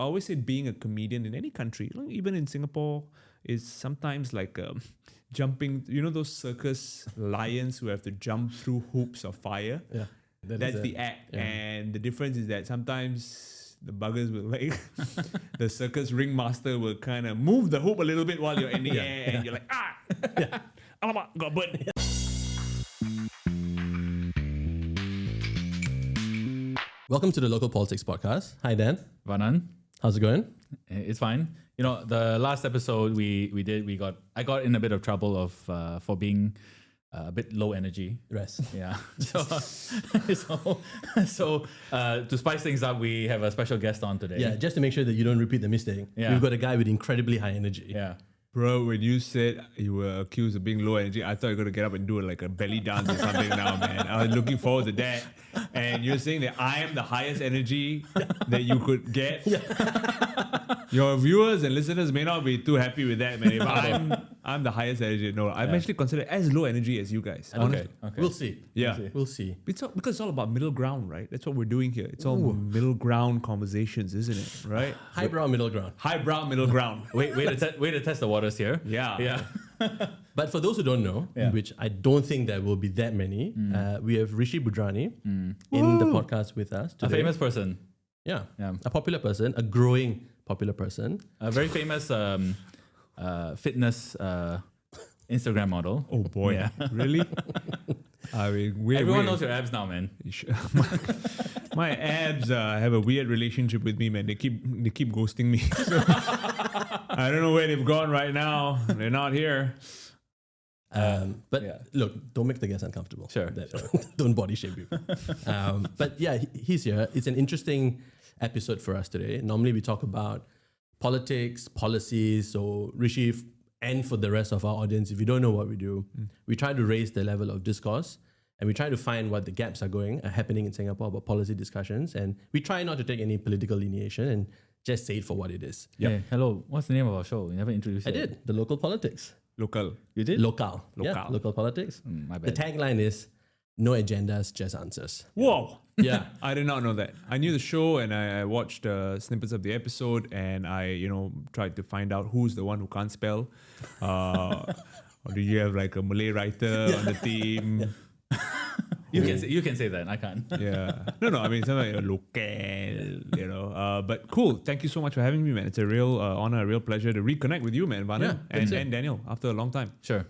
I always say being a comedian in any country, like even in Singapore, is sometimes like jumping. You know those circus lions who have to jump through hoops of fire? Yeah. That's the act. Yeah. And the difference is that sometimes the buggers will like, the circus ringmaster will kind of move the hoop a little bit while you're in the air and you're like, alamak, got burned. Welcome to the Local Politics Podcast. Hi, Dan. Vanan, How's it going? it's fine. You know, the last episode I got in a bit of trouble of for being a bit low energy. Rest. Yeah. So to spice things up, we have a special guest on today. Yeah, just to make sure that you don't repeat the mistake. Yeah. We've got a guy with incredibly high energy. Yeah. Bro, when you said you were accused of being low energy, I thought you were going to get up and do like a belly dance or something now, man. I was looking forward to that. And you're saying that I am the highest energy that you could get. Your viewers and listeners may not be too happy with that, man. But I'm the highest energy. No, I'm actually considered as low energy as you guys. Okay. We'll see. Yeah. We'll see. Because it's all about middle ground, right? That's what we're doing here. It's all middle ground conversations, isn't it? Right? Highbrow, middle ground. Highbrow, middle ground. Way to test the waters here. Yeah. Yeah. But for those who don't know, which I don't think there will be that many, we have Rishi Budhrani in the podcast with us today. A famous person. Yeah. Yeah. A popular person, a growing popular person. A very famous fitness Instagram model. Oh boy. Yeah. Really? I mean, Everyone knows your abs now, man. My abs have a weird relationship with me, man. They keep ghosting me. So, I don't know where they've gone right now. They're not here. But look, don't make the guests uncomfortable. Sure. Don't body shame people. But yeah, he's here. It's an interesting episode for us today. Normally we talk about politics, policies. So Rishi, and for the rest of our audience, if you don't know what we do, we try to raise the level of discourse and we try to find what the gaps are happening in Singapore about policy discussions. And we try not to take any political lineation and just say it for what it is. Yep. Hey, hello. What's the name of our show? You never introduced it. I did. The Local Politics. Local. You did? Local. Yeah, local politics. My The bad. tagline is no agendas, just answers. Whoa. Yeah. I did not know that. I knew the show and I watched snippets of the episode and I, tried to find out who's the one who can't spell. Or do you have like a Malay writer on the team? You can say that. I can't. Yeah. No. I mean, something like local, But cool. Thank you so much for having me, man. It's a real honor, a real pleasure to reconnect with you, man, Vanan, and Daniel after a long time. Sure.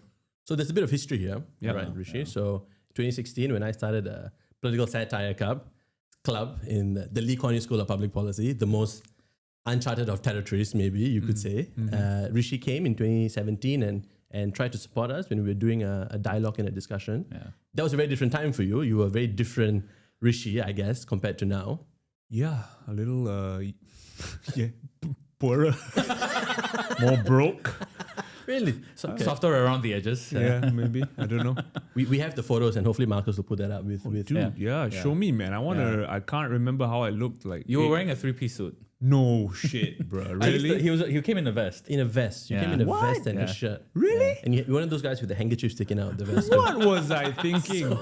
So there's a bit of history here, Yeah. right, Rishi? So 2016, when I started a political satire club in the Lee Kuan Yew School of Public Policy, the most uncharted of territories, maybe you could say. Rishi came in 2017 and tried to support us when we were doing a dialogue and a discussion. Yeah. That was a very different time for you. You were a very different Rishi, I guess, compared to now. Yeah, a little, poorer, more broke. Really? Softer around the edges. Yeah, maybe. I don't know. We have the photos and hopefully Marcus will put that up with Dude, show me, man. I can't remember how I looked like. You were wearing a 3-piece suit. No shit, bro. Really? He came in a vest. in a vest. You Yeah. came in a What? vest and a shirt. Really? And you're one of those guys with the handkerchief sticking out of the vest. too. What was I thinking?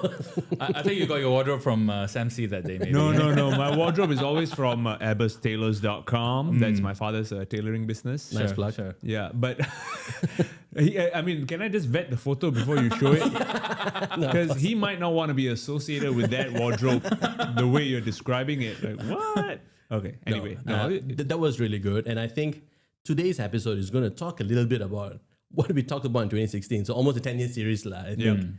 I think you got your wardrobe from Sam C that day, maybe. No. My wardrobe is always from abbottailors.com. That's my father's tailoring business. Nice plug. Sure. Yeah, but I mean, can I just vet the photo before you show it? Because he might not want to be associated with that wardrobe the way you're describing it. Like, what? Okay, anyway. That was really good. And I think today's episode is going to talk a little bit about what we talked about in 2016. So almost a 10-year series. I think.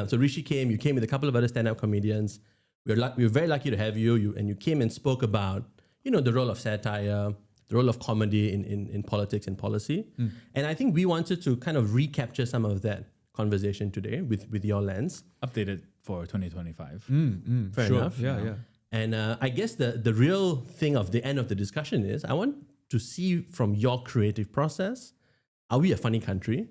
So Rishi came, you came with a couple of other stand-up comedians. We were very lucky to have you. You came and spoke about, the role of satire, the role of comedy in politics and policy. And I think we wanted to kind of recapture some of that conversation today with your lens. Updated for 2025. Fair enough. Yeah. And I guess the real thing of the end of the discussion is I want to see from your creative process, are we a funny country?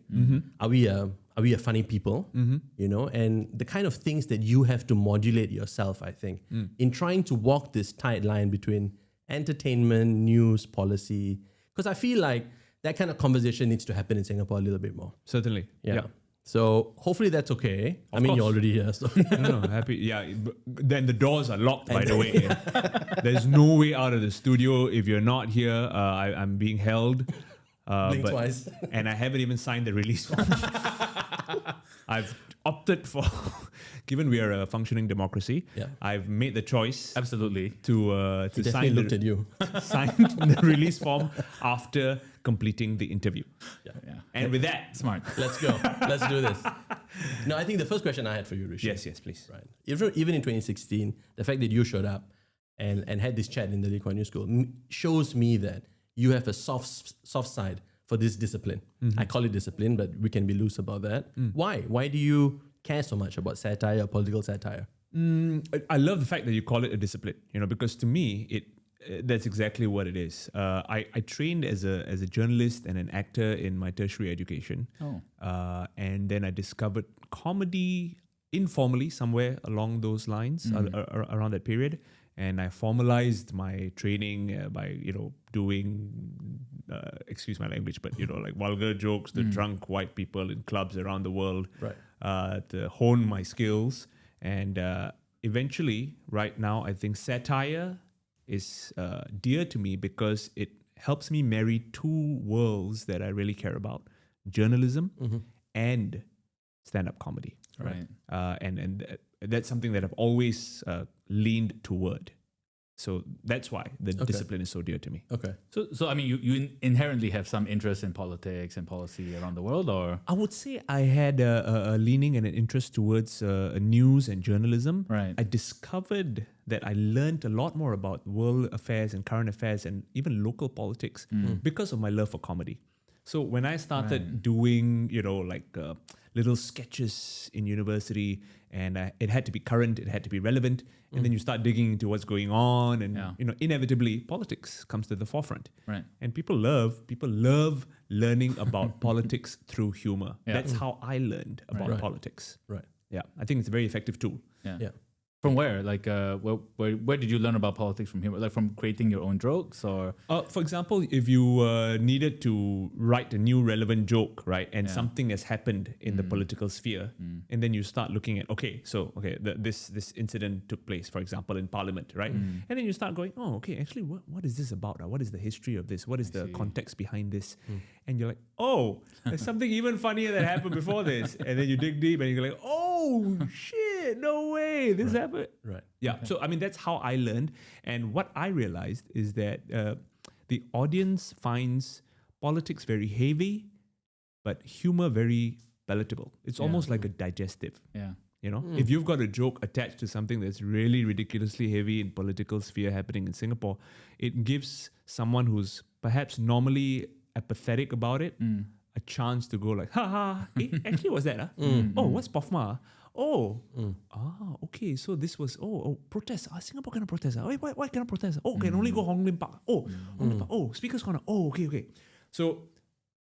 Are we a funny people? And the kind of things that you have to modulate yourself, I think, in trying to walk this tight line between entertainment, news, policy. Because I feel like that kind of conversation needs to happen in Singapore a little bit more. Certainly. Yeah. So hopefully that's okay. I mean, you're course. already here, so No, happy. Yeah, then the doors are locked, by the way. There's no way out of the studio if you're not here. I'm being held. blink but- twice. And I haven't even signed the release form. I've opted for, given we are a functioning democracy, Yeah. I've made the choice Absolutely. to Definitely sign looked at you. sign the release form after completing the interview. Yeah. And with that, Smart. Let's go. Let's do this. No, I think the first question I had for you, Rishi. yes, please. Right. Even in 2016, the fact that you showed up and had this chat in the Lee Kuan Yew School shows me that you have a soft side for this discipline. I call it discipline, but we can be loose about that. Why? Why do you care so much about satire, political satire? I love the fact that you call it a discipline, because to me, that's exactly what it is. I trained as a journalist and an actor in my tertiary education. And then I discovered comedy informally somewhere along those lines, around that period. And I formalized my training by, doing, excuse my language, but, like vulgar jokes to drunk white people in clubs around the world, to hone my skills. And eventually, right now, I think satire is dear to me because it helps me marry two worlds that I really care about: journalism and stand-up comedy. Right. And that's something that I've always leaned toward. So that's why the discipline is so dear to me. Okay. So I mean, you inherently have some interest in politics and policy around the world, or? I would say I had a leaning and an interest towards news and journalism. Right. I discovered that I learned a lot more about world affairs and current affairs and even local politics because of my love for comedy. So when I started doing, little sketches in university, and it had to be current, it had to be relevant, and then you start digging into what's going on, and inevitably politics comes to the forefront. Right. And people love learning about politics through humor. Yeah. That's how I learned about Right. politics. Right. Yeah, I think it's a very effective tool. Yeah. From where? Like, where did you learn about politics from humor? Like from creating your own jokes, or? For example, if you needed to write a new relevant joke, right, and something has happened in the political sphere, and then you start looking at, this incident took place, for example, in Parliament, right, and then you start going, actually, what is this about? What is the history of this? What is the context behind this? And you're like, there's something even funnier that happened before this, and then you dig deep, and you're like, oh shit, no way, this happened. Right. Yeah. So, I mean, that's how I learned. And what I realized is that the audience finds politics very heavy, but humor very palatable. It's almost like a digestive. Yeah. If you've got a joke attached to something that's really ridiculously heavy in political sphere happening in Singapore, it gives someone who's perhaps normally apathetic about it a chance to go like, actually, what's that? Oh, what's POFMA? Okay. So this was protest. Singapore cannot protest. Why cannot protest? Can only go Hong Lim Park. Hong Lim Park. Speaker's Corner. Okay. So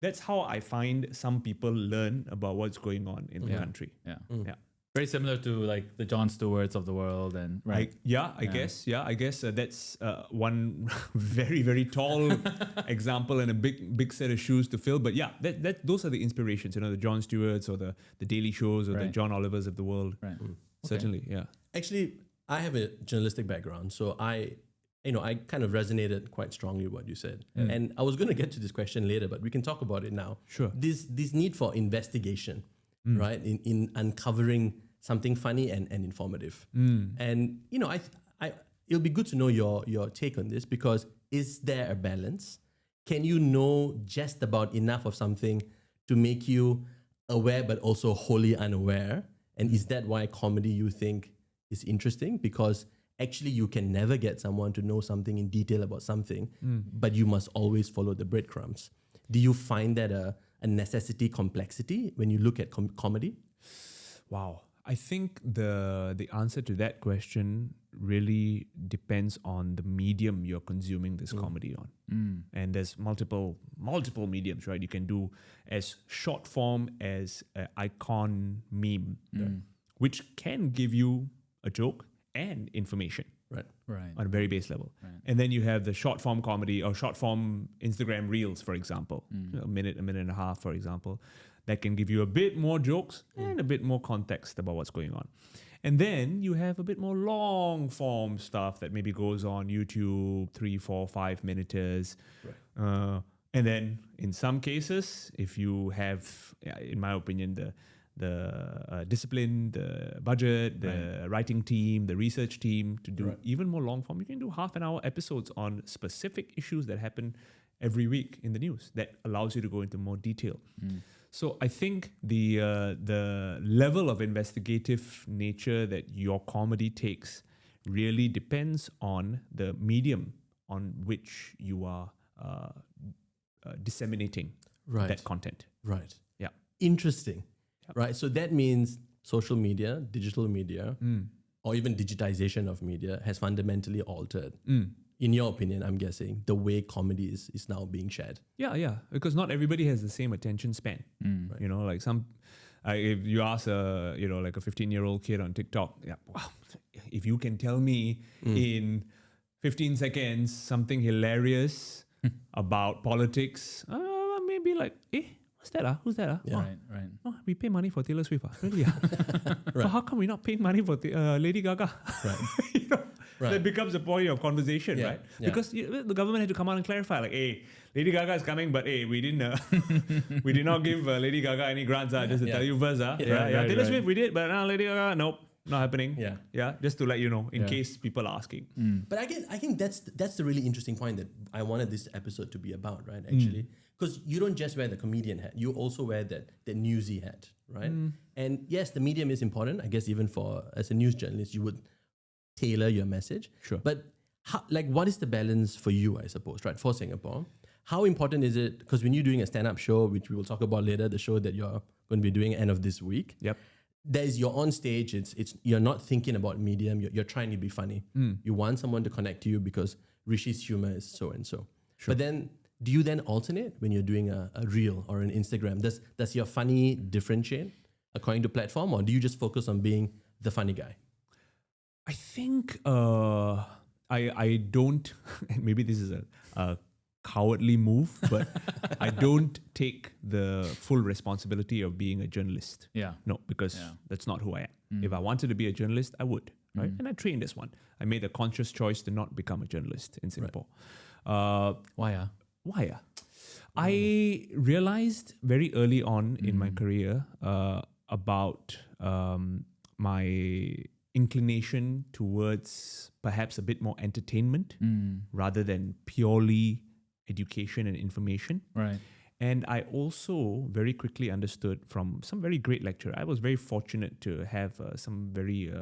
that's how I find some people learn about what's going on in the country. Yeah. Very similar to like the Jon Stewarts of the world, and right. I guess that's one very, very tall example and a big set of shoes to fill. But yeah, those are the inspirations. The Jon Stewarts or the Daily Shows or the John Olivers of the world. Right. Certainly, yeah. Actually, I have a journalistic background, so I kind of resonated quite strongly with what you said. And I was going to get to this question later, but we can talk about it now. Sure. This need for investigation, right, in uncovering something funny and informative. And it'll be good to know your take on this, because is there a balance? Can you know just about enough of something to make you aware but also wholly unaware? And is that why comedy, you think, is interesting? Because actually you can never get someone to know something in detail about something, but you must always follow the breadcrumbs. Do you find that a necessity complexity when you look at comedy? Wow. I think the answer to that question really depends on the medium you're consuming this comedy on. And there's multiple mediums, right? You can do as short form as an icon meme, which can give you a joke and information. Right. On a very base level. Right. And then you have the short form comedy or short form Instagram reels, for example, a minute and a half, for example. that can give you a bit more jokes and a bit more context about what's going on. And then you have a bit more long form stuff that maybe goes on YouTube, 3, 4, 5 minutes. Right. And then in some cases, if you have, in my opinion, the discipline, the budget, the writing team, the research team to do even more long form, you can do half-an-hour episodes on specific issues that happen every week in the news that allows you to go into more detail. So I think the level of investigative nature that your comedy takes really depends on the medium on which you are disseminating that content. Right. Yeah. Interesting. Right. So that means social media, digital media, or even digitization of media has fundamentally altered, in your opinion, I'm guessing, the way comedy is now being shared. Yeah. Because not everybody has the same attention span. Right. You know, like if you ask like a 15-year-old kid on TikTok, wow, if you can tell me in 15 seconds something hilarious about politics, maybe like, what's that? Who's that? Yeah. Right. Oh, we pay money for Taylor Swift. Really? But how come we're not paying money for Lady Gaga? Right. That becomes a point of conversation, right? Yeah. Because the government had to come out and clarify, like, hey, Lady Gaga is coming, but hey, we didn't, we did not give Lady Gaga any grants, just to tell you first, Taylor Swift we did, but now Lady Gaga, nope, not happening. Yeah, just to let you know, in case people are asking. But I think that's the really interesting point that I wanted this episode to be about, right? Actually, because you don't just wear the comedian hat; you also wear the newsy hat, right? And yes, the medium is important. I guess even as a news journalist, you would tailor your message. Sure. But what is the balance for you, I suppose, right? For Singapore, how important is it? Because when you're doing a stand-up show, which we will talk about later, the show that you're going to be doing end of this week. Yep. There's you're on stage. It's you're not thinking about medium. You're trying to be funny. You want someone to connect to you because Rishi's humor is so and so. Sure. But then, do you then alternate when you're doing a reel or an Instagram? Does your funny differentiate according to platform, or do you just focus on being the funny guy? I think I don't, and maybe this is a cowardly move, but I don't take the full responsibility of being a journalist. Yeah. No, because that's not who I am. If I wanted to be a journalist, I would, right? And I trained this one. I made a conscious choice to not become a journalist in Singapore. Why? I realized very early on in my career about my inclination towards perhaps a bit more entertainment rather than purely education and information. Right. And I also very quickly understood from some very great lecturer. I was very fortunate to have some very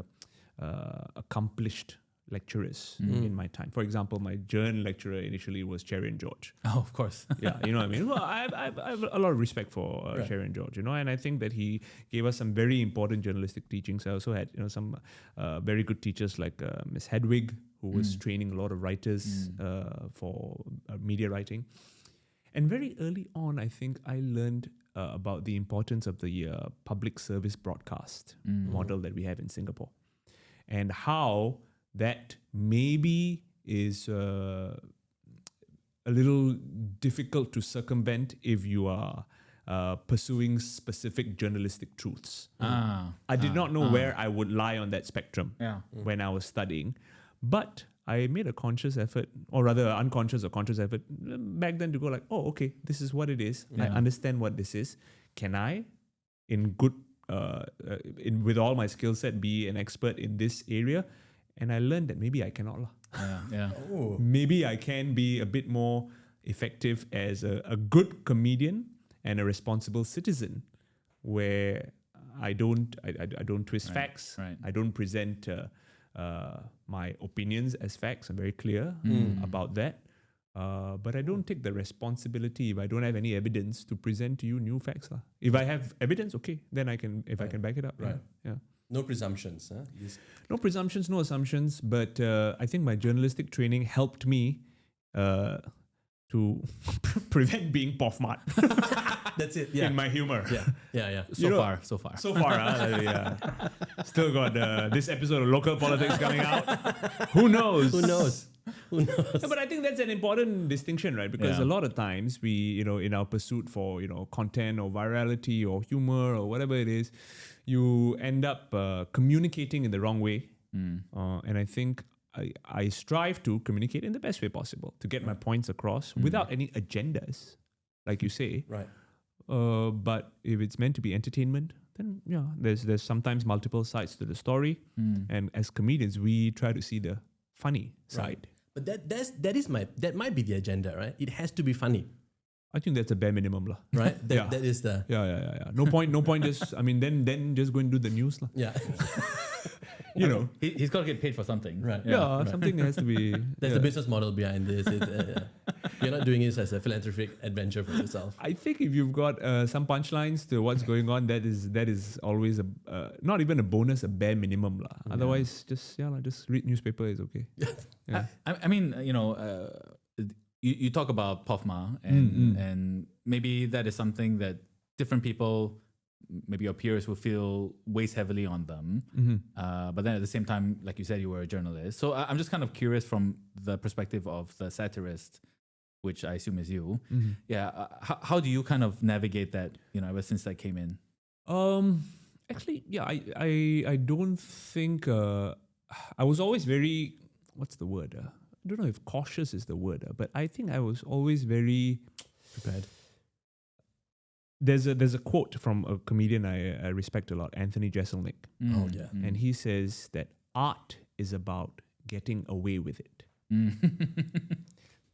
accomplished lecturers in my time. For example, my journal lecturer initially was Cherry and George. Oh, of course. Yeah, you know what I mean? Well, I have a lot of respect for Cherry and George, and I think that he gave us some very important journalistic teachings. I also had, some very good teachers like Miss Hedwig, who was training a lot of writers for media writing. And very early on, I think I learned about the importance of the public service broadcast model that we have in Singapore, and how that maybe is a little difficult to circumvent if you are pursuing specific journalistic truths. I did not know where I would lie on that spectrum when I was studying, but I made a conscious effort, or rather unconscious or conscious effort back then to go like, oh, okay, this is what it is. I understand what this is. Can I, with all my skill set, be an expert in this area? And I learned that maybe I cannot. Maybe I can be a bit more effective as a good comedian and a responsible citizen, where I don't twist facts. Right. I don't present my opinions as facts. I'm very clear about that. But I don't take the responsibility if I don't have any evidence to present to you new facts. If I have evidence, okay, then I can. If I can back it up, Right. Yeah. No presumptions, huh? No presumptions, no assumptions, but I think my journalistic training helped me to prevent being poffmart. That's it. Yeah. In my humor. Yeah. So far. So far, still got this episode of Local Politics coming out. Who knows? Who knows? Yeah, but I think that's an important distinction, right? Because Yeah. a lot of times we, in our pursuit for, content or virality or humor or whatever it is, you end up communicating in the wrong way. And I think I strive to communicate in the best way possible to get my points across without any agendas, like you say. Right. But if it's meant to be entertainment, then there's sometimes multiple sides to the story. And as comedians, we try to see the funny side. But that might be the agenda, right? It has to be funny, I think that's a bare minimum, lah. right? Yeah. That is the Yeah. No point. Just then just go and do the news, lah. yeah. He's got to get paid for something. Right. Yeah, something has to be. That's the business model behind this. You're not doing this as a philanthropic adventure for yourself. I think if you've got some punchlines to what's going on, that is always not even a bonus, a bare minimum, lah. Otherwise, just read newspaper is okay. Yeah. I mean, you talk about POFMA and maybe that is something that different people, maybe your peers, will feel weighs heavily on them. But then at the same time, like you said, you were a journalist. So I'm just kind of curious from the perspective of the satirist, which I assume is you. Yeah. How do you kind of navigate that, ever since that came in? Actually, yeah, I don't think I was always very, what's the word? I don't know if cautious is the word, but I think I was always very Prepared. There's a quote from a comedian I respect a lot, Anthony Jeselnik, Oh yeah. and he says that art is about getting away with it.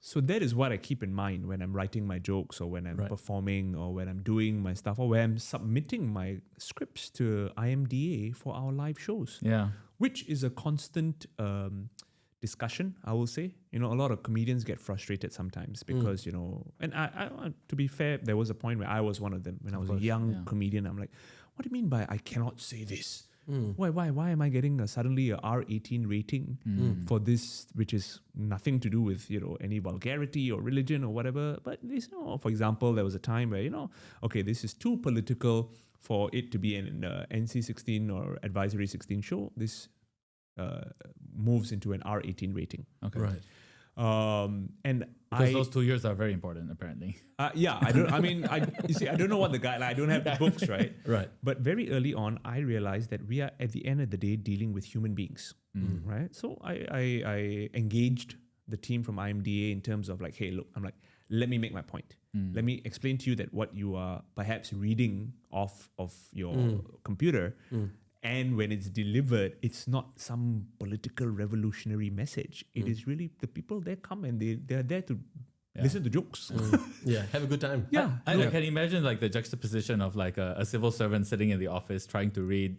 So that is what I keep in mind when I'm writing my jokes or when I'm performing or when I'm doing my stuff or when I'm submitting my scripts to IMDA for our live shows. Yeah. Which is a constant discussion, I will say. A lot of comedians get frustrated sometimes because, and I to be fair, there was a point where I was one of them. When I was a young comedian, I'm like, what do you mean by I cannot say this? Why am I getting suddenly a R18 rating for this, which is nothing to do with, any vulgarity or religion or whatever. But this, for example, there was a time where, okay, this is too political for it to be an NC-16 or Advisory 16 show. This moves into an R18 rating. Okay. Right. And Because those 2 years are very important, apparently. yeah, I don't. I mean, I don't know what the guideline. I don't have the books, right? Right. But very early on, I realized that we are at the end of the day dealing with human beings, right? So I engaged the team from IMDA in terms of like, hey, look, I'm like, let me make my point. Let me explain to you that what you are perhaps reading off of your computer. And when it's delivered, it's not some political revolutionary message. It is really the people there come and they're there to listen to jokes. Yeah, have a good time. Yeah. I can imagine like the juxtaposition of like a civil servant sitting in the office trying to read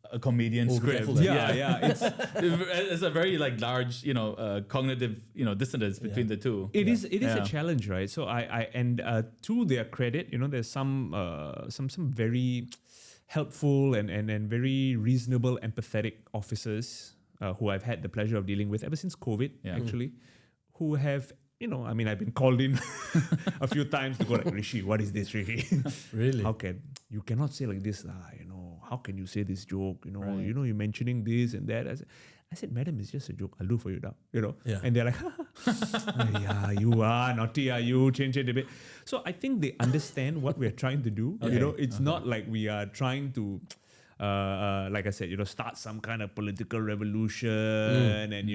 a comedian script. careful, Yeah. It's a very like large, cognitive, dissonance between the two. It is a challenge, right? So and to their credit, there's some very helpful and very reasonable, empathetic officers who I've had the pleasure of dealing with ever since COVID, actually, who have, I've been called in a few times to go like, Rishi, what is this, Rishi? Really? You cannot say like this, how can you say this joke? You're mentioning this and that. I said, madam, it's just a joke. I'll do for you now, Yeah. And they're like, yeah, you are naughty, you change it a bit. So I think they understand what we're trying to do. It's not like we are trying to, like I said, start some kind of political revolution and,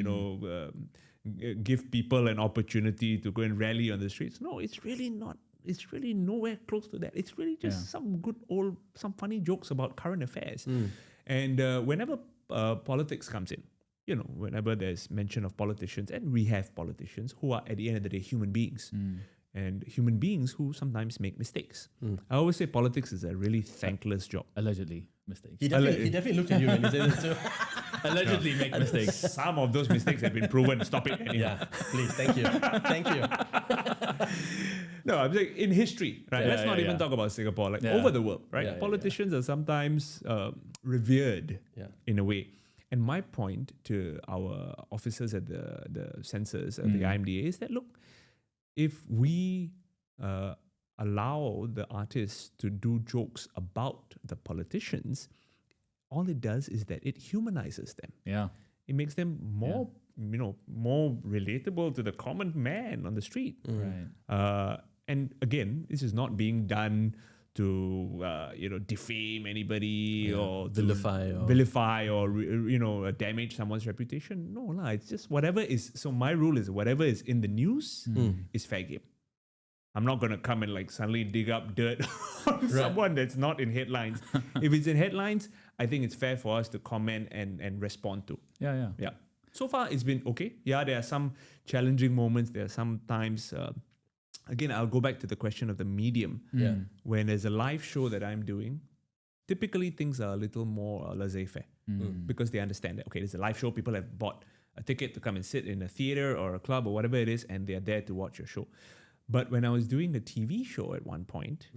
give people an opportunity to go and rally on the streets. No, it's really not. It's really nowhere close to that. It's really just some funny jokes about current affairs. And whenever politics comes in, whenever there's mention of politicians, and we have politicians who are at the end of the day human beings, and human beings who sometimes make mistakes. I always say politics is a really thankless job. Allegedly mistakes. He definitely looked at you when he said it too. Allegedly make mistakes. Some of those mistakes have been proven. Stop it anyway. Yeah, please, thank you. Thank you. No, I'm saying in history, right? Let's not even talk about Singapore, like over the world, right? Politicians are sometimes revered in a way. And my point to our officers at the censors at the IMDA is that, look, if we allow the artists to do jokes about the politicians, all it does is that it humanizes them. Yeah. It makes them more more relatable to the common man on the street. Right. And again, this is not being done to defame anybody or to vilify or damage someone's reputation. No lah, it's just whatever is. So my rule is whatever is in the news is fair game. I'm not gonna come and like suddenly dig up dirt on someone that's not in headlines. If it's in headlines, I think it's fair for us to comment and respond to. Yeah. So far, it's been okay. Yeah, there are some challenging moments. There are sometimes. Again, I'll go back to the question of the medium. Yeah. When there's a live show that I'm doing, typically things are a little more laissez-faire because they understand that, okay, there's a live show, people have bought a ticket to come and sit in a theater or a club or whatever it is, and they're there to watch your show. But when I was doing the TV show at one point,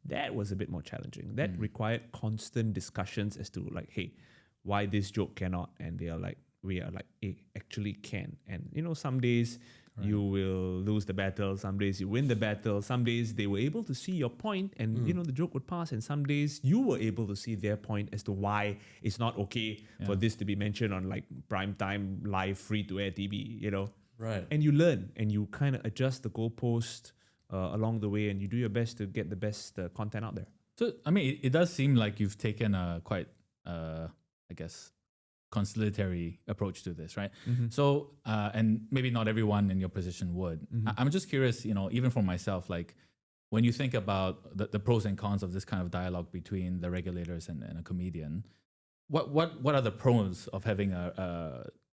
that was a bit more challenging. That required constant discussions as to like, hey, why this joke cannot? And they are like, we are like, it actually can. And some days you will lose the battle, some days you win the battle, some days they were able to see your point and the joke would pass, and some days you were able to see their point as to why it's not okay for this to be mentioned on like primetime live free-to-air TV, Right. And you learn and you kind of adjust the goalpost along the way, and you do your best to get the best content out there. So, I mean, it does seem like you've taken a quite, I guess, conciliatory approach to this, right? So, and maybe not everyone in your position would. I'm just curious, even for myself, like when you think about the pros and cons of this kind of dialogue between the regulators and a comedian, what are the pros of having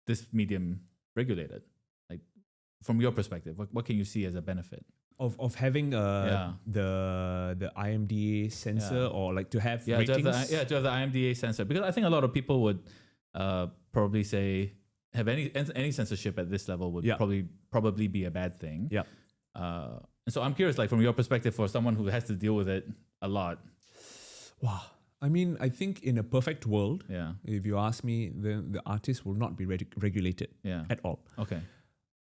this medium regulated? Like from your perspective, what can you see as a benefit? Of having the IMDA censor or like to have ratings? To have the IMDA censor, because I think a lot of people would probably say have any censorship at this level would probably be a bad thing. Yeah. And so I'm curious, like from your perspective, for someone who has to deal with it a lot. Wow. I mean, I think in a perfect world, if you ask me, the artist will not be regulated at all. Okay.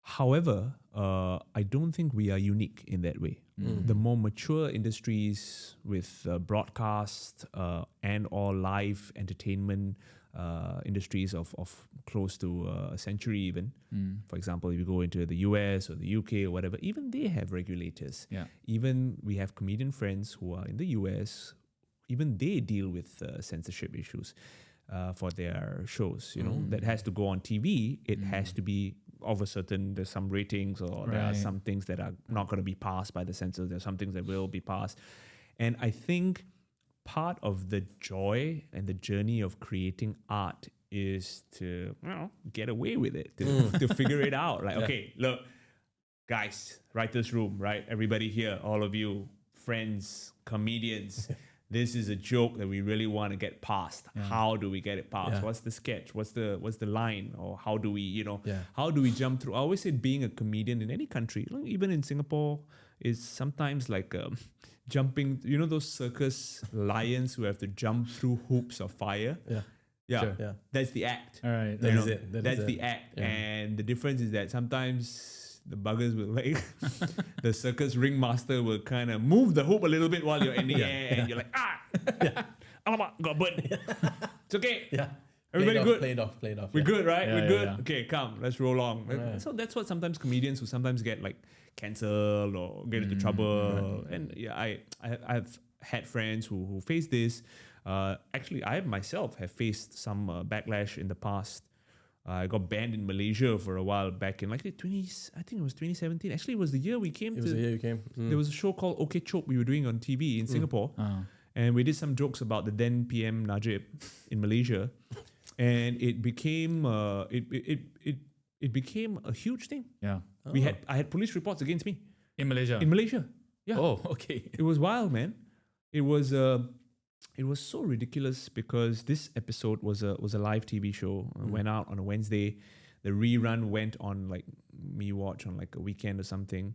However, I don't think we are unique in that way. The more mature industries with broadcast and or live entertainment industries of close to a century even. For example, if you go into the US or the UK or whatever, even they have regulators. Yeah. Even we have comedian friends who are in the US, even they deal with censorship issues for their shows, that has to go on TV. It has to be of a certain, there's some ratings or there are some things that are not going to be passed by the censors. There's some things that will be passed. And I think part of the joy and the journey of creating art is to get away with it, to figure it out. Like, okay, look, guys, writer's room, right? Everybody here, all of you, friends, comedians, this is a joke that we really want to get past. How do we get it past? What's the sketch? What's the line? Or how do we, how do we jump through? I always say being a comedian in any country, even in Singapore, is sometimes like jumping, those circus lions who have to jump through hoops of fire? Yeah. Sure, yeah. That's the act. All right. That is it. That's the act. Yeah. And the difference is that sometimes the buggers will like, the circus ringmaster will kind of move the hoop a little bit while you're in the air and you're like, alamak, got burned. It's okay. Yeah. Everybody good? Play it off. We're good, right? Yeah, We're yeah, good? yeah. Okay, come, let's roll on. Right. So that's what sometimes comedians who sometimes get like cancelled or get into trouble. Right. And I've had friends who face this. Actually, I myself have faced some backlash in the past. I got banned in Malaysia for a while back in like I think it was 2017. Actually, it was the year we came It was the year you came. There was a show called Okay Chop we were doing on TV in Singapore. And we did some jokes about the then PM Najib in Malaysia. And it became it became a huge thing. Yeah. I had police reports against me In Malaysia. in Malaysia. Yeah. Oh, okay. It was wild, man. It was so ridiculous because this episode was a live TV show. Went out on a Wednesday. The rerun went on like Me Watch on like a weekend or something.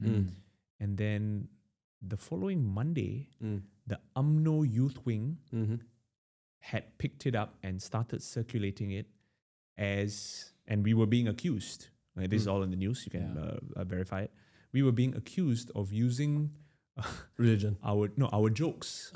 And then the following Monday, the UMNO Youth Wing had picked it up and started circulating it and we were being accused. This is all in the news. You can verify it. We were being accused of using religion. Our jokes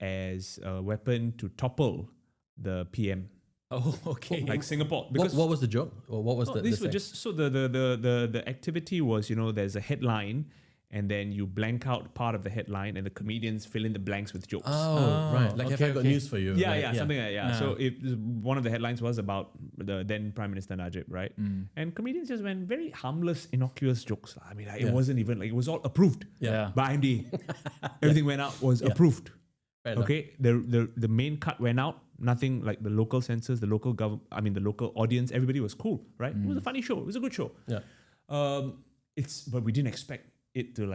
as a weapon to topple the PM. Oh, okay. like Singapore. What was the joke? Or what was the these were sec- just so the activity was, there's a headline and then you blank out part of the headline and the comedians fill in the blanks with jokes. Oh, right. Like, have I got news for you? Yeah, right? yeah, something like that. Yeah. So one of the headlines was about the then Prime Minister Najib, right? And comedians just went very harmless, innocuous jokes. I mean, it wasn't even like, it was all approved Yeah. by IMD. Everything went out was approved. Fair enough. Okay, the main cut went out. Nothing like the local censors, the local the local audience. Everybody was cool, right? It was a funny show. It was a good show. Yeah. But we didn't expect it to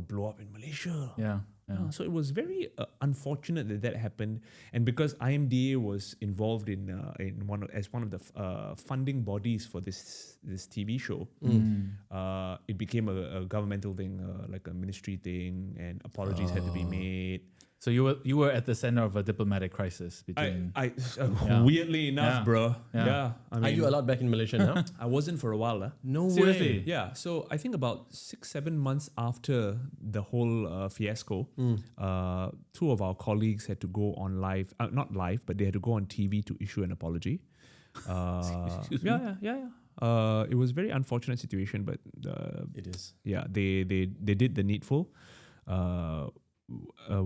blow up in Malaysia. Yeah. So it was very unfortunate that happened, and because IMDA was involved in one of the funding bodies for this TV show, it became a governmental thing, like a ministry thing, and apologies had to be made. So you were at the center of a diplomatic crisis between. Weirdly enough, Yeah. bro. Yeah. Yeah. I mean, Are you allowed back in Malaysia now? I wasn't for a while. No Seriously? way. Yeah, so I think about 6-7 months after the whole fiasco, two of our colleagues had to go on live, not live, but they had to go on TV to issue an apology. Excuse me? Yeah. It was a very unfortunate situation, but It is. yeah, they did the needful.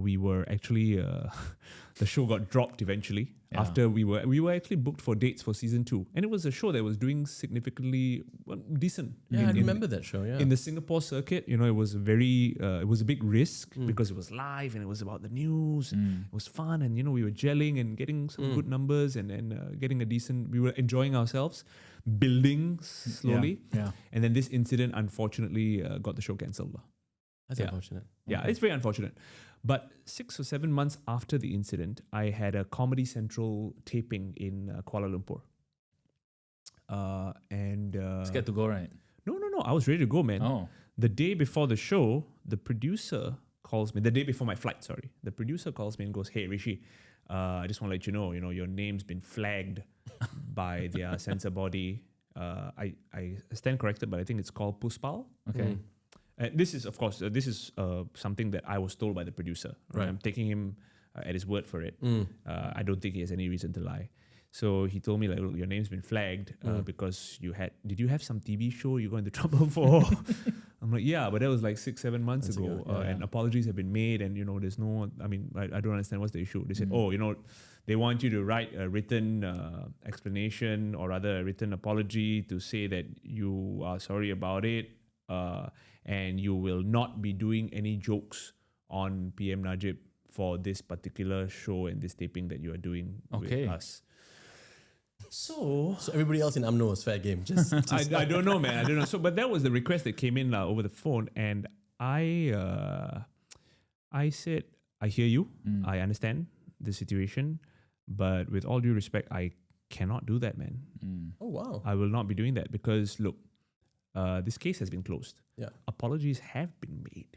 We were actually the show got dropped eventually after we were actually booked for dates for season 2, and it was a show that was doing significantly decent. Yeah, I remember that show. Yeah. In the Singapore circuit, it was it was a big risk because it was live and it was about the news. It was fun, and we were gelling and getting some good numbers and getting a decent. We were enjoying ourselves, building slowly. Yeah. And then this incident unfortunately got the show cancelled. That's Yeah. unfortunate. Yeah, it's very unfortunate. But 6 or 7 months after the incident, I had a Comedy Central taping in Kuala Lumpur. Scared to go, right? No. I was ready to go, man. Oh. The day before the show, the producer calls me. The day before my flight, sorry. The producer calls me and goes, "Hey, Rishi, I just want to let you know, your name's been flagged by their censor body. I stand corrected, but I think it's called Puspal." Okay. This is, of course, something that I was told by the producer. Right? I'm taking him at his word for it. I don't think he has any reason to lie. So he told me, like, "Look, your name's been flagged because did you have some TV show you got into trouble for?" I'm like, "Yeah, but that was like 6-7 months ago. And apologies have been made, and there's no, I don't understand what's the issue." They said, they want you to write a written explanation, or rather a written apology to say that you are sorry about it. And you will not be doing any jokes on PM Najib for this particular show and this taping that you are doing with us. So everybody else in UMNO was fair game. Just I don't know, man. I don't know. So, but that was the request that came in over the phone, and I said, "I hear you. I understand the situation, but with all due respect, I cannot do that, man. Oh wow. I will not be doing that because look." This case has been closed. Yeah. Apologies have been made,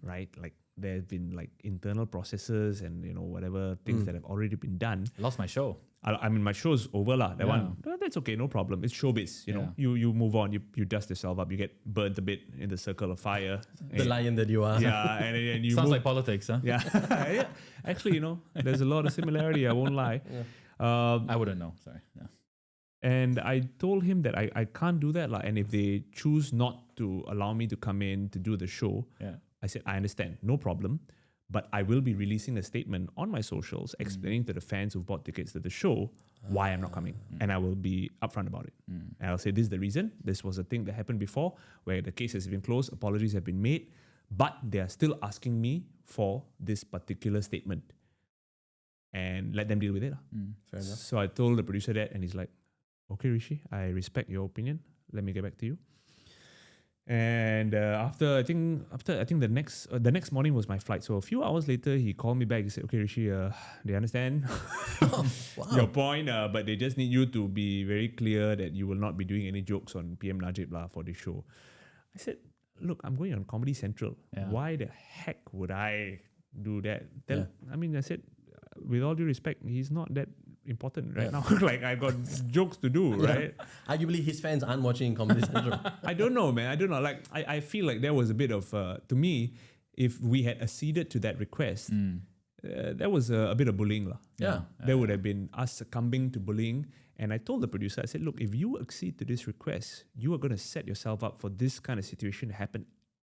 right? Like there have been like internal processes and whatever things that have already been done. Lost my show. My show's over lah. That one, that's okay, no problem. It's showbiz. You move on. You dust yourself up. You get burnt a bit in the circle of fire. The lion that you are. Yeah, and you Sounds move. like politics, huh? Yeah. Yeah. Actually, there's a lot of similarity. I won't lie. I wouldn't know. Sorry. Yeah. And I told him that I can't do that. And if they choose not to allow me to come in to do the show, I said, I understand, no problem. But I will be releasing a statement on my socials explaining to the fans who've bought tickets to the show why I'm not coming. And I will be upfront about it. And I'll say, this is the reason. This was a thing that happened before where the case has been closed, apologies have been made, but they are still asking me for this particular statement. And let them deal with it. Fair enough. So I told the producer that, and he's like, "Okay, Rishi, I respect your opinion. Let me get back to you." And after I think the next morning was my flight. So a few hours later, he called me back. He said, "Okay, Rishi, they understand your point, but they just need you to be very clear that you will not be doing any jokes on PM Najib for this show." I said, "Look, I'm going on Comedy Central. Why the heck would I do that?" I said, with all due respect, he's not that important right now. Like, I got jokes to do, right? Arguably, his fans aren't watching Comedy Central. I don't know, man. I don't know. Like, I feel like there was a bit of, to me, if we had acceded to that request, that was a bit of bullying. Yeah. There would have been us succumbing to bullying And I told the producer, I said, look, if you accede to this request, you are going to set yourself up for this kind of situation to happen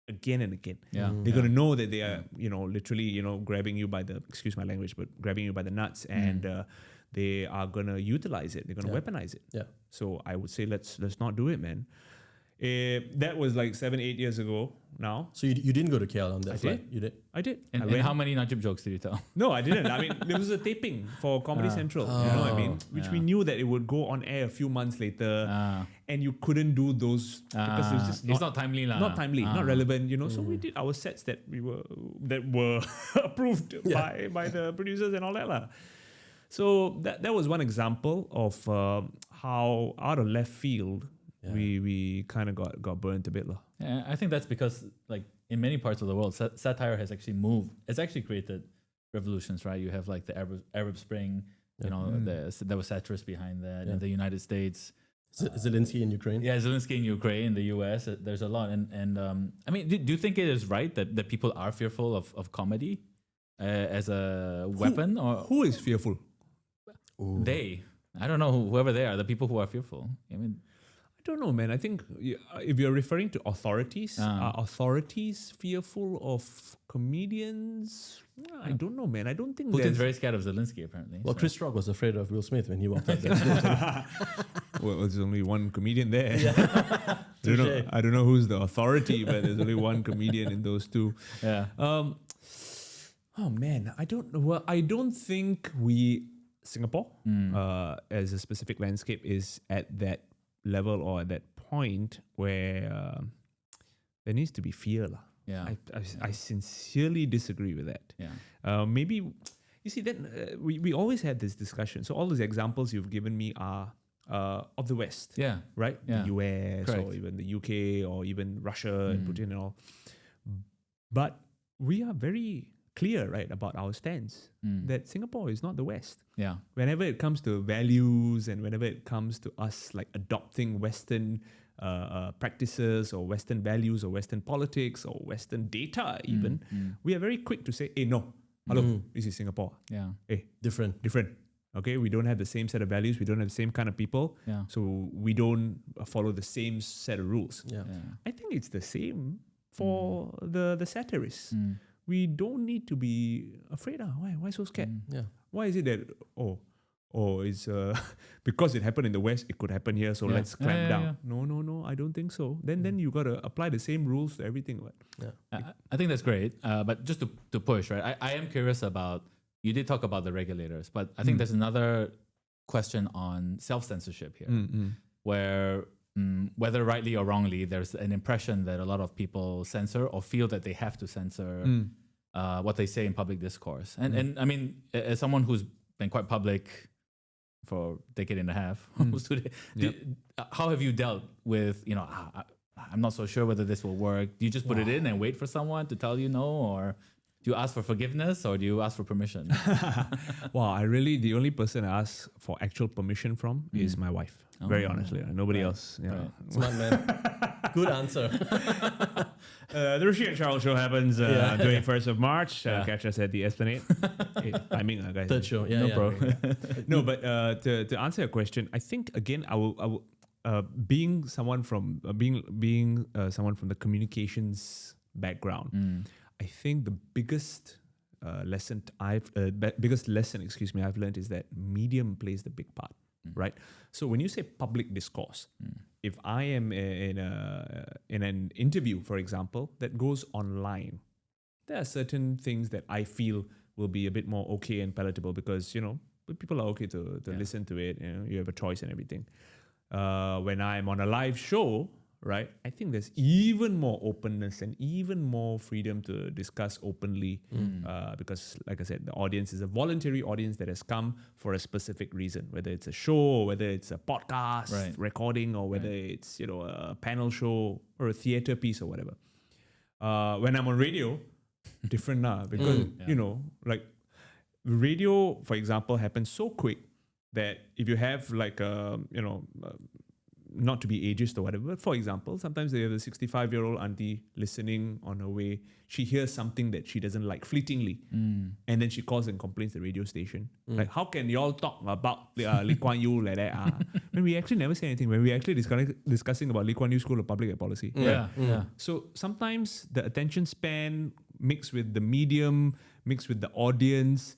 again and again. Yeah. They're going to know that they are, literally, grabbing you by the, excuse my language, but grabbing you by the nuts, and they are going to utilize it. They're going to weaponize it. Yeah. So I would say let's not do it, man. That was like 7-8 years ago now. So you didn't go to KL on that I flight? You did? I did. And how many Najib jokes did you tell? No, I didn't. I mean, there was a taping for Comedy Central, you know what I mean? Which we knew that it would go on air a few months later, and you couldn't do those because it was just it's not timely, lah. not timely, not relevant, So we did our sets that were approved by the producers and all that, lah. So that was one example of how out of left field we kind of got burnt a bit, lah. Yeah, I think that's because, like, in many parts of the world, satire has actually moved. It's actually created revolutions, right? You have like the Arab Spring, there was satirists behind that. In the United States, Zelensky in Ukraine. Yeah, Zelensky in Ukraine, the US. There's a lot, and I mean, do you think it is right that people are fearful of comedy as a weapon, or who is fearful? They? I don't know, whoever they are, the people who are fearful. I mean, I don't know, man. I think if you're referring to authorities, are authorities fearful of comedians? I don't know, man. I don't think Putin's very scared of Zelensky, apparently. Well, so. Chris Rock was afraid of Will Smith when he walked out there. Well, there's only one comedian there. I don't know who's the authority, but there's only one comedian in those two. Yeah. Oh man, I don't know. Well, I don't think Singapore, as a specific landscape, is at that level or at that point where there needs to be fear, lah. Yeah. I sincerely disagree with that. Yeah. Maybe, you see, then we always had this discussion. So all those examples you've given me are of the West. Yeah. Right? Yeah. The US Correct. or even the UK or even Russia and Putin and all. But we are very clear, right, about our stance that Singapore is not the West. Yeah. Whenever it comes to values and whenever it comes to us like adopting Western practices or Western values or Western politics or Western data even, we are very quick to say, hey, no, hello, this is Singapore. Yeah. Hey, Different. Okay, we don't have the same set of values. We don't have the same kind of people. Yeah. So we don't follow the same set of rules. Yeah. I think it's the same for the satirists. We don't need to be afraid. Why so scared? Yeah. Why is it that, it's because it happened in the West, it could happen here, so let's clamp down. Yeah. No, I don't think so. Then you got to apply the same rules to everything. Right? Yeah. I think that's great. But just to push, right? I am curious about, you did talk about the regulators, but I think there's another question on self-censorship here, where whether rightly or wrongly, there's an impression that a lot of people censor or feel that they have to censor what they say in public discourse. And I mean, as someone who's been quite public for a decade and a half, almost today, how have you dealt with, I'm not so sure whether this will work. Do you just put it in and wait for someone to tell you no, or do you ask for forgiveness, or do you ask for permission? Wow, the only person I ask for actual permission from is my wife. Very honestly, nobody else. Yeah. Right. Smart man. Good answer. The Rishi and Charles show happens 21st of March. Catch us at the Esplanade. Hey, timing, guys. Third show. Yeah, no yeah. problem. No, but to answer your question, I think again, I will being someone from someone from the communications background. I think the biggest lesson I've learned is that medium plays the big part, right? So when you say public discourse, if I am in an interview, for example, that goes online, there are certain things that I feel will be a bit more okay and palatable because people are okay to listen to it. You have a choice and everything. When I'm on a live show, right, I think there's even more openness and even more freedom to discuss openly because, like I said, the audience is a voluntary audience that has come for a specific reason, whether it's a show or whether it's a podcast recording or whether it's, a panel show or a theater piece or whatever. When I'm on radio, different now because, like radio, for example, happens so quick that if you have like not to be ageist or whatever, but for example, sometimes they have a 65-year-old auntie listening on her way. She hears something that she doesn't like fleetingly, and then she calls and complains to the radio station. Like, how can y'all talk about Lee Kuan Yew like that? When we actually never say anything. When we actually discussing about Lee Kuan Yew School of Public Health Policy. Yeah. So sometimes the attention span mixed with the medium, mixed with the audience,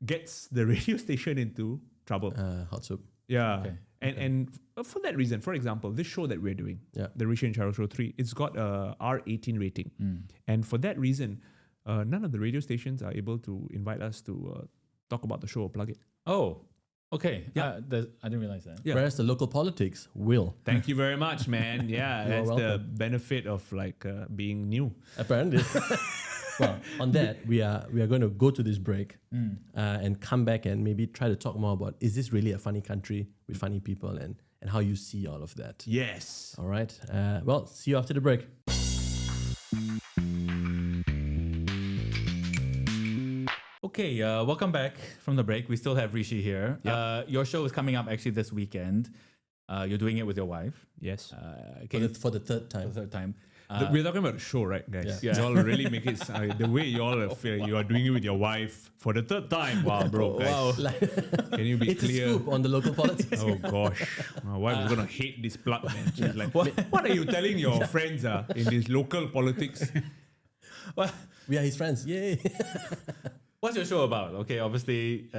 gets the radio station into trouble. Hot soup. Yeah. Okay. And for that reason, for example, this show that we're doing, the Rishi and Charles Show 3, it's got a R18 rating. And for that reason, none of the radio stations are able to invite us to talk about the show or plug it. Oh, okay. Yeah. I didn't realize that. Yeah. Whereas the local politics will. Thank you very much, man. Yeah, You're that's the welcome. benefit of like being new. Apparently. Well, on that, we are going to go to this break and come back and maybe try to talk more about, is this really a funny country with funny people, and how you see all of that. Yes. All right. Well, see you after the break. Okay, welcome back from the break. We still have Rishi here. Your show is coming up actually this weekend. You're doing it with your wife. Yes. For the third For time. the third time. We're talking about the show, right, guys? Yeah. Y'all really make it the way y'all feel. You are doing it with your wife for the third time. Wow, bro, guys. Can you be It's clear? a scoop on the local politics. Oh gosh, my wife is gonna hate this plug, man. She's like, what are you telling your friends in this local politics? Well, We are his friends. Yay. what's your show about? Okay, obviously,